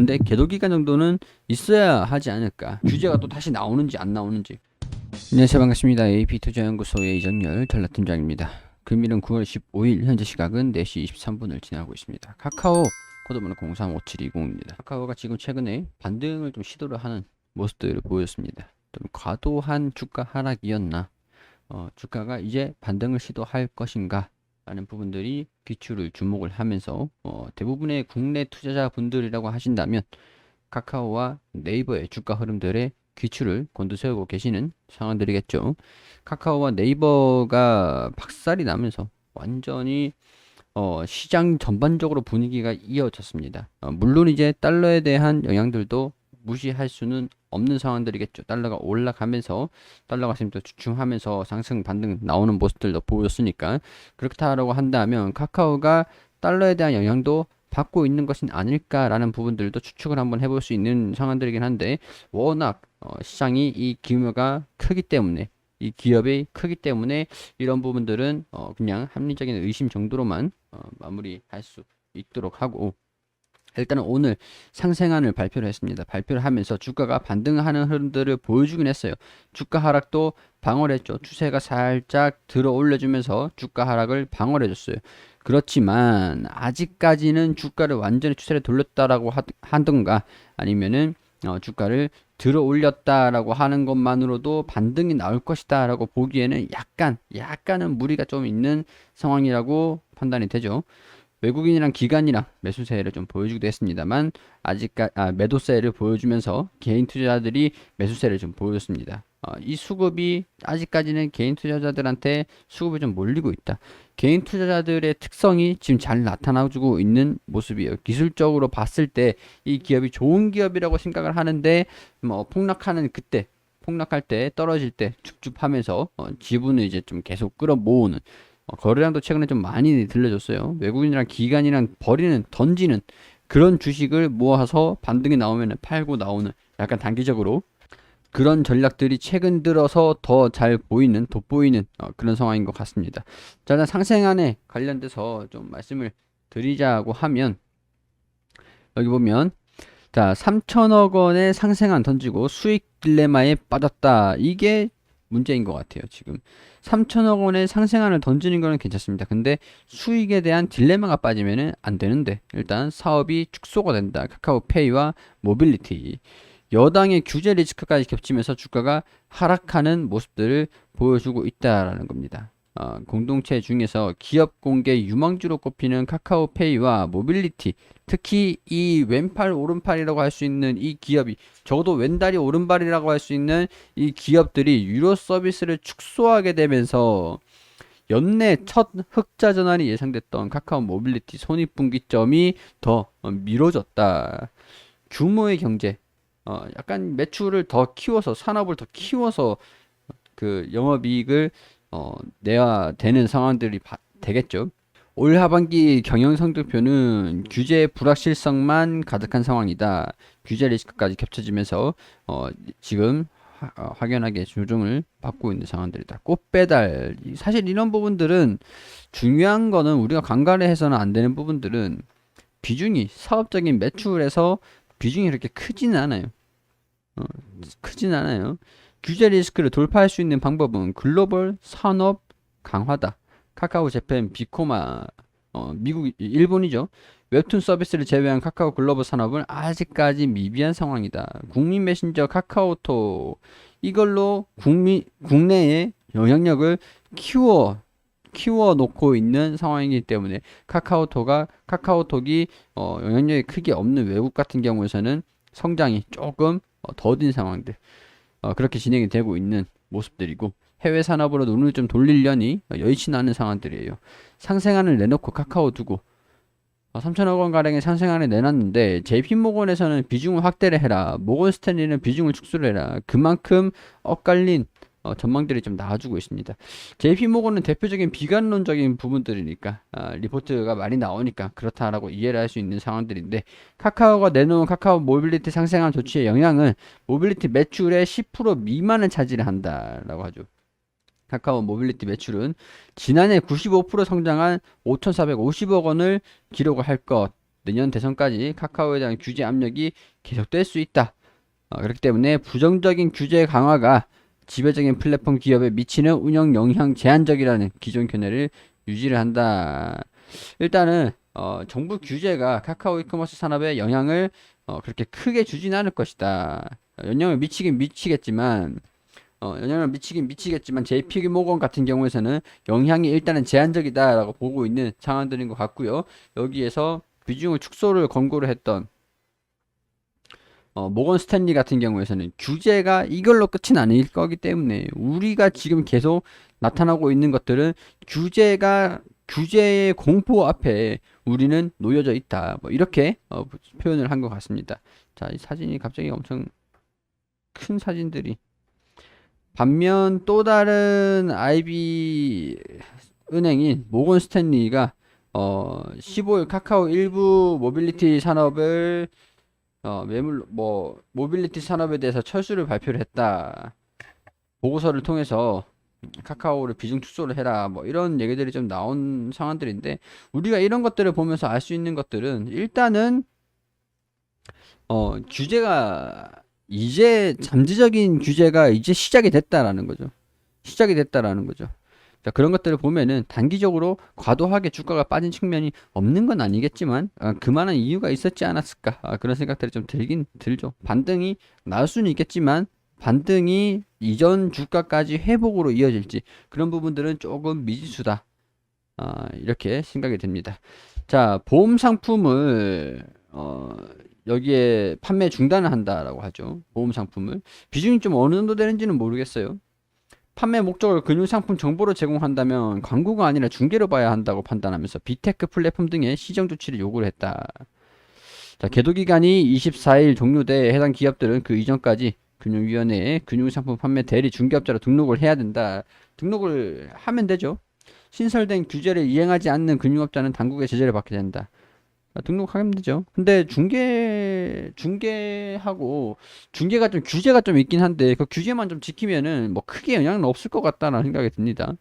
근데 계도 기간 정도는 있어야 하지 않을까. 규제가 또 다시 나오는지 안 나오는지. 안녕하세요, 반갑습니다. AP투자연구소의 이정열 전략팀장입니다. 금일은 9월 15일, 현재 시각은 4시 23분을 지나고 있습니다. 카카오 코드번호 035720입니다. 카카오가 지금 최근에 반등을 좀 시도를 하는 모습들을 보였습니다. 좀 과도한 주가 하락이었나, 주가가 이제 반등을 시도할 것인가 라는 부분들이 귀추를 주목을 하면서, 대부분의 국내 투자자분들이라고 하신다면 카카오와 네이버의 주가 흐름들에 귀추를 곤두세우고 계시는 상황들이겠죠. 카카오와 네이버가 박살이 나면서 완전히 시장 전반적으로 분위기가 이어졌습니다. 물론 이제 달러에 대한 영향들도 무시할 수는 없는 상황들이겠죠. 달러가 올라가면서 달러가 지금 또 주춤하면서 상승 반등 나오는 모습들도 보였으니까, 그렇다라고 한다면 카카오가 달러에 대한 영향도 받고 있는 것은 아닐까라는 부분들도 추측을 한번 해볼 수 있는 상황들이긴 한데, 워낙 시장이 이 규모가 크기 때문에, 이 기업이 크기 때문에 이런 부분들은 그냥 합리적인 의심 정도로만 마무리할 수 있도록 하고, 일단은 오늘 상생안을 발표를 했습니다. 발표를 하면서 주가가 반등하는 흐름들을 보여주긴 했어요. 주가 하락도 방어를 했죠. 추세가 살짝 들어 올려주면서 주가 하락을 방어를 해줬어요. 그렇지만 아직까지는 주가를 완전히 추세를 돌렸다라고 하던가, 아니면은 주가를 들어 올렸다라고 하는 것만으로도 반등이 나올 것이다 라고 보기에는 약간은 무리가 좀 있는 상황이라고 판단이 되죠. 외국인이랑 기관이랑 매수세를 좀 보여주기도 했습니다만, 매도세를 보여주면서 개인 투자자들이 매수세를 좀 보여줬습니다. 이 수급이 아직까지는 개인 투자자들한테 수급이 좀 몰리고 있다. 개인 투자자들의 특성이 지금 잘 나타나주고 있는 모습이에요. 기술적으로 봤을 때 이 기업이 좋은 기업이라고 생각을 하는데, 폭락할 때, 떨어질 때 줍줍하면서 지분을 이제 좀 계속 끌어모으는, 거래량도 최근에 좀 많이 들려줬어요. 외국인이랑 기관이랑 던지는 그런 주식을 모아서 반등이 나오면 팔고 나오는, 약간 단기적으로 그런 전략들이 최근 들어서 더 잘 보이는, 돋보이는 그런 상황인 것 같습니다. 자, 일단 상생안에 관련돼서 좀 말씀을 드리자고 하면, 여기 보면, 자, 3천억 원의 상생안 던지고 수익 딜레마에 빠졌다. 이게 문제인 것 같아요. 지금 3천억 원의 상생안을 던지는 거는 괜찮습니다. 근데 수익에 대한 딜레마가 빠지면은 안 되는데, 일단 사업이 축소가 된다. 카카오페이와 모빌리티, 여당의 규제 리스크까지 겹치면서 주가가 하락하는 모습들을 보여주고 있다라는 겁니다. 공동체 중에서 기업 공개 유망주로 꼽히는 카카오페이와 모빌리티, 특히 이 왼팔 오른팔이라고 할 수 있는 이 기업이, 적어도 왼다리 오른발이라고 할 수 있는 이 기업들이 유료 서비스를 축소하게 되면서 연내 첫 흑자 전환이 예상됐던 카카오 모빌리티 손익분기점이 더 미뤄졌다. 규모의 경제, 약간 매출을 더 키워서, 산업을 더 키워서 그 영업이익을 내야 되는 상황들이 되겠죠. 올 하반기 경영 성적표는 규제 불확실성만 가득한 상황이다. 규제 리스크까지 겹쳐지면서 지금 확연하게 조정을 받고 있는 상황들이다. 꽃배달, 사실 이런 부분들은, 중요한 거는 우리가 간과해서는 안 되는 부분들은, 비중이, 사업적인 매출에서 비중이 그렇게 크지는 않아요. 크진 않아요. 규제 리스크를 돌파할 수 있는 방법은 글로벌 산업 강화다. 카카오 재팬, 비코마, 미국, 일본이죠. 웹툰 서비스를 제외한 카카오 글로벌 산업은 아직까지 미비한 상황이다. 국민 메신저 카카오톡, 이걸로 국내의 영향력을 키워 놓고 있는 상황이기 때문에, 카카오톡이 영향력이 크게 없는 외국 같은 경우에서는 성장이 조금 더딘 상황들, 그렇게 진행이 되고 있는 모습들이고, 해외 산업으로 눈을 좀 돌리려니 여의치 않은 상황들이에요. 상생안을 내놓고 카카오 두고 3천억 원 가량의 상생안을 내놨는데, JP모건에서는 비중을 확대를 해라, 모건 스탠리는 비중을 축소를 해라, 그만큼 엇갈린 전망들이 좀 나와주고 있습니다. JP모건은 대표적인 비관론적인 부분들이니까, 리포트가 많이 나오니까 그렇다라고 이해를 할 수 있는 상황들인데, 카카오가 내놓은 카카오 모빌리티 상생안 조치의 영향은 모빌리티 매출의 10% 미만을 차지를 한다라고 하죠. 카카오 모빌리티 매출은 지난해 95% 성장한 5,450억 원을 기록을 할 것 내년 대선까지 카카오에 대한 규제 압력이 계속될 수 있다. 그렇기 때문에 부정적인 규제 강화가 지배적인 플랫폼 기업에 미치는 운영 영향 제한적이라는 기존 견해를 유지를 한다. 일단은 정부 규제가 카카오 이커머스 산업에 영향을 그렇게 크게 주진 않을 것이다. 영향을 미치긴 미치겠지만 JP 모건 같은 경우에서는 영향이 일단은 제한적이다라고 보고 있는 상황들인 것 같고요. 여기에서 비중을 축소를 권고를 했던 모건 스탠리 같은 경우에서는 규제가 이걸로 끝은 아닐 거기 때문에 우리가 지금 계속 나타나고 있는 것들은 규제의 공포 앞에 우리는 놓여져 있다. 뭐 이렇게 표현을 한 것 같습니다. 자, 이 사진이 갑자기 엄청 큰 사진들이. 반면 또 다른 IB 은행인 모건 스탠리가 15일 카카오 일부 모빌리티 산업을 모빌리티 산업에 대해서 철수를 발표를 했다. 보고서를 통해서 카카오를 비중 축소를 해라. 뭐 이런 얘기들이 좀 나온 상황들인데 우리가 이런 것들을 보면서 알 수 있는 것들은 일단은 규제가 이제 잠재적인 규제가 이제 시작이 됐다라는 거죠. 시작이 됐다라는 거죠. 자, 그런 것들을 보면은 단기적으로 과도하게 주가가 빠진 측면이 없는 건 아니겠지만 그만한 이유가 있었지 않았을까 그런 생각들이 좀 들긴 들죠. 반등이 나올 수는 있겠지만 반등이 이전 주가까지 회복으로 이어질지 그런 부분들은 조금 미지수다. 이렇게 생각이 됩니다. 자, 보험 상품을 여기에 판매 중단을 한다라고 하죠. 보험 상품을 비중이 좀 어느 정도 되는지는 모르겠어요. 판매 목적을 금융상품 정보로 제공한다면 광고가 아니라 중개로 봐야 한다고 판단하면서 비테크 플랫폼 등의 시정 조치를 요구를 했다. 자, 계도 기간이 24일 종료돼 해당 기업들은 그 이전까지 금융위원회에 금융상품 판매 대리 중개업자로 등록을 해야 된다. 등록을 하면 되죠. 신설된 규제를 이행하지 않는 금융업자는 당국의 제재를 받게 된다. 등록하면 되죠. 근데 중개가 좀 규제가 좀 있긴 한데 그 규제만 좀 지키면은 뭐 크게 영향은 없을 것 같다는 생각이 듭니다.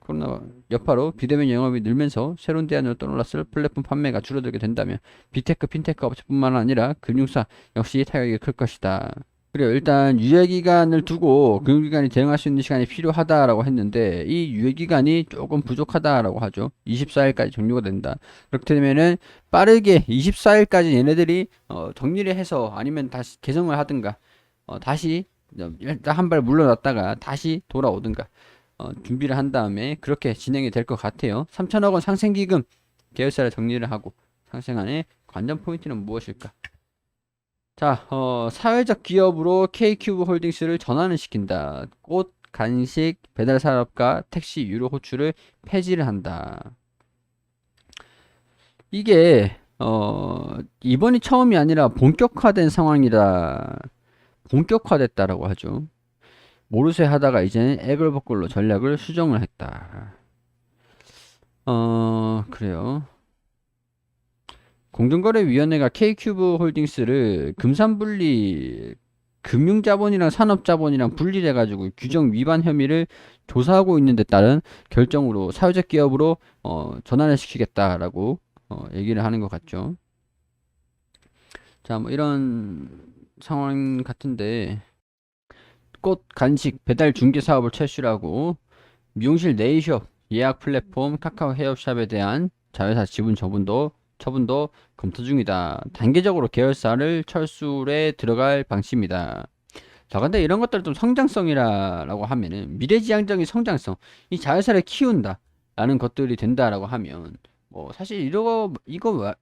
코로나 여파로 비대면 영업이 늘면서 새로운 대안으로 떠올랐을 플랫폼 판매가 줄어들게 된다면 비테크, 핀테크 업체뿐만 아니라 금융사 역시 타격이 클 것이다. 그래요. 일단 유예기간을 두고 금융기관이 대응할 수 있는 시간이 필요하다라고 했는데 이 유예기간이 조금 부족하다라고 하죠. 24일까지 종료가 된다. 그렇게 되면은 빠르게 24일까지 얘네들이 정리를 해서 아니면 다시 개정을 하든가 다시 일단 한 발 물러났다가 다시 돌아오든가 준비를 한 다음에 그렇게 진행이 될 것 같아요. 3천억 원 상생기금 계열사를 정리를 하고 상생안의 관전 포인트는 무엇일까? 자, 사회적 기업으로 K큐브 홀딩스를 전환을 시킨다. 꽃, 간식, 배달 산업과 택시, 유료 호출을 폐지를 한다. 이게 이번이 처음이 아니라 본격화된 상황이라 본격화됐다라고 하죠. 모르쇠 하다가 이제는 애걸복걸로 전략을 수정을 했다. 그래요. 공정거래위원회가 K큐브 홀딩스를 금산분리 금융자본이랑 산업자본이랑 분리를 해가지고 규정 위반 혐의를 조사하고 있는 데 따른 결정으로 사회적 기업으로 전환을 시키겠다라고 얘기를 하는 것 같죠. 자, 뭐 이런 상황 같은데 꽃, 간식, 배달 중개 사업을 철수하고 미용실 네일숍, 예약 플랫폼, 카카오 헤어샵에 대한 자회사 지분 처분도 검토 중이다. 단계적으로 계열사를 철수에 들어갈 방침이다. 자, 근데 이런 것들을 좀 성장성이라고 하면은 미래지향적인 성장성, 이 자회사를 키운다 라는 것들이 된다라고 하면 뭐 사실 이거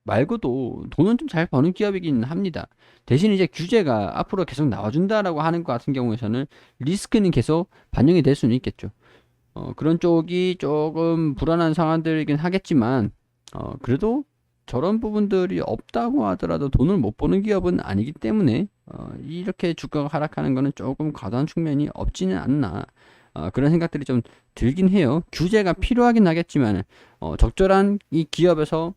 말고도 돈은 좀 잘 버는 기업이긴 합니다. 대신 이제 규제가 앞으로 계속 나와준다라고 하는 것 같은 경우에서는 리스크는 계속 반영이 될 수는 있겠죠. 그런 쪽이 조금 불안한 상황들이긴 하겠지만 그래도 저런 부분들이 없다고 하더라도 돈을 못 버는 기업은 아니기 때문에 이렇게 주가가 하락하는 거는 조금 과도한 측면이 없지는 않나 그런 생각들이 좀 들긴 해요. 규제가 필요하긴 하겠지만 적절한 이 기업에서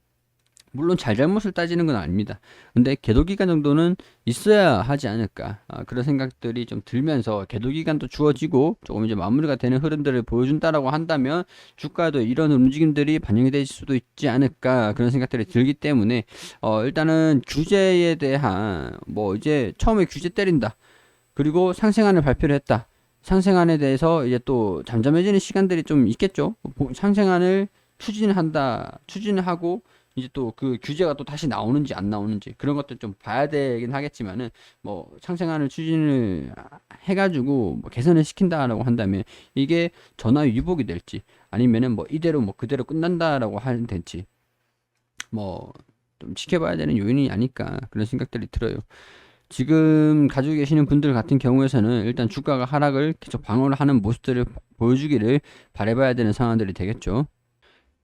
물론 잘잘못을 따지는 건 아닙니다. 근데 계도 기간 정도는 있어야 하지 않을까. 그런 생각들이 좀 들면서 계도 기간도 주어지고 조금 이제 마무리가 되는 흐름들을 보여준다라고 한다면 주가도 이런 움직임들이 반영이 될 수도 있지 않을까. 그런 생각들이 들기 때문에 일단은 규제에 대한 뭐 이제 처음에 규제 때린다. 그리고 상생안을 발표를 했다. 상생안에 대해서 이제 또 잠잠해지는 시간들이 좀 있겠죠. 상생안을 추진을 하고 이제 또 그 규제가 또 다시 나오는지 안 나오는지 그런 것들 좀 봐야 되긴 하겠지만은 뭐 상생안을 추진을 해가지고 뭐 개선을 시킨다라고 한다면 이게 전화 위복이 될지 아니면은 뭐 이대로 뭐 그대로 끝난다라고 하면 될지 뭐 좀 지켜봐야 되는 요인이 아닐까 그런 생각들이 들어요. 지금 가지고 계시는 분들 같은 경우에서는 일단 주가가 하락을 계속 방어를 하는 모습들을 보여주기를 바라봐야 되는 상황들이 되겠죠.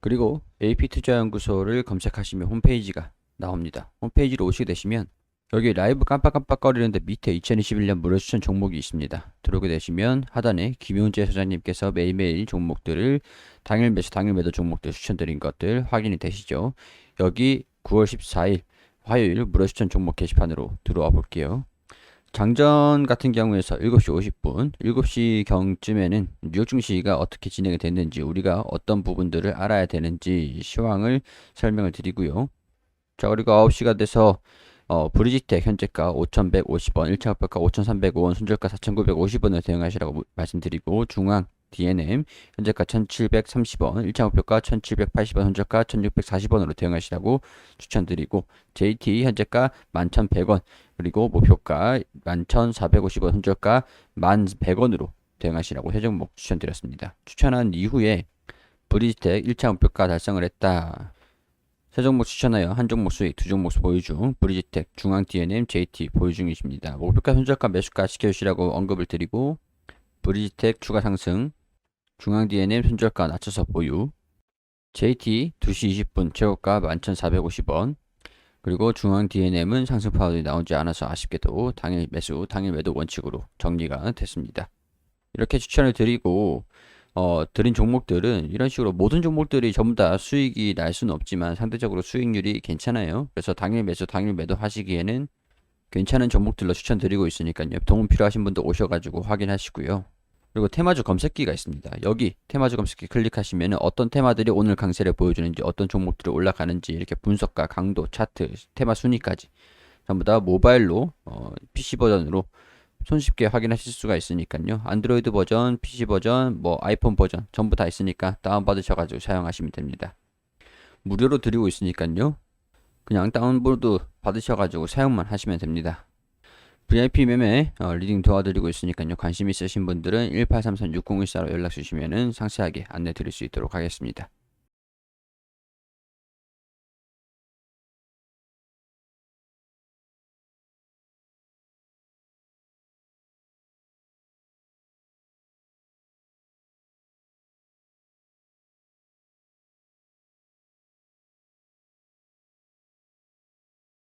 그리고 AP투자연구소를 검색하시면 홈페이지가 나옵니다. 홈페이지로 오시게 되시면 여기 라이브 깜빡깜빡거리는데 밑에 2021년 무료 추천 종목이 있습니다. 들어오게 되시면 하단에 김용재 소장님께서 매일매일 종목들을 당일 매수 당일 매도 종목들 추천드린 것들 확인이 되시죠. 여기 9월 14일 화요일 무료 추천 종목 게시판으로 들어와 볼게요. 장전 같은 경우에서 7시 50분, 7시경쯤에는 뉴욕 증시가 어떻게 진행이 됐는지 우리가 어떤 부분들을 알아야 되는지 시황을 설명을 드리고요. 자, 그리고 9시가 돼서 브리지텍 현재가 5,150원, 1차 목표가 5,305원, 손절가 4,950원을 대응하시라고 말씀드리고 중앙 DNM 현재가 1,730원, 1차 목표가 1,780원, 손절가 1,640원으로 대응하시라고 추천드리고 JT 현재가 11,100원, 그리고 목표가 11,450원, 손절가 1,100원으로 대응하시라고 세 종목 추천드렸습니다. 추천한 이후에 브리지텍 1차 목표가 달성을 했다. 세 종목 추천하여 한 종목 수익, 두 종목 보유 중, 브리지텍, 중앙 DNM, JT 보유 중이십니다. 목표가, 손절가, 매수가 지켜주시라고 언급을 드리고 브리지텍 추가 상승, 중앙 DNM 손절가 낮춰서 보유, JT 2시 20분 최고가 11,450원, 그리고 중앙 DNM은 상승 파워들이 나오지 않아서 아쉽게도 당일 매수, 당일 매도 원칙으로 정리가 됐습니다. 이렇게 추천을 드리고 드린 종목들은 이런 식으로 모든 종목들이 전부 다 수익이 날 수는 없지만 상대적으로 수익률이 괜찮아요. 그래서 당일 매수, 당일 매도 하시기에는 괜찮은 종목들로 추천드리고 있으니까요. 도움 필요하신 분들 오셔가지고 확인하시고요. 그리고 테마주 검색기가 있습니다. 여기 테마주 검색기 클릭하시면 어떤 테마들이 오늘 강세를 보여주는지 어떤 종목들이 올라가는지 이렇게 분석과 강도, 차트, 테마 순위까지 전부 다 모바일로 PC 버전으로 손쉽게 확인하실 수가 있으니까요. 안드로이드 버전, PC 버전, 뭐 아이폰 버전 전부 다 있으니까 다운받으셔가지고 사용하시면 됩니다. 무료로 드리고 있으니까요. 그냥 다운로드 받으셔가지고 사용만 하시면 됩니다. VIP 매매 리딩 도와드리고 있으니까요. 관심 있으신 분들은 1833-6014로 연락 주시면 상세하게 안내 드릴 수 있도록 하겠습니다.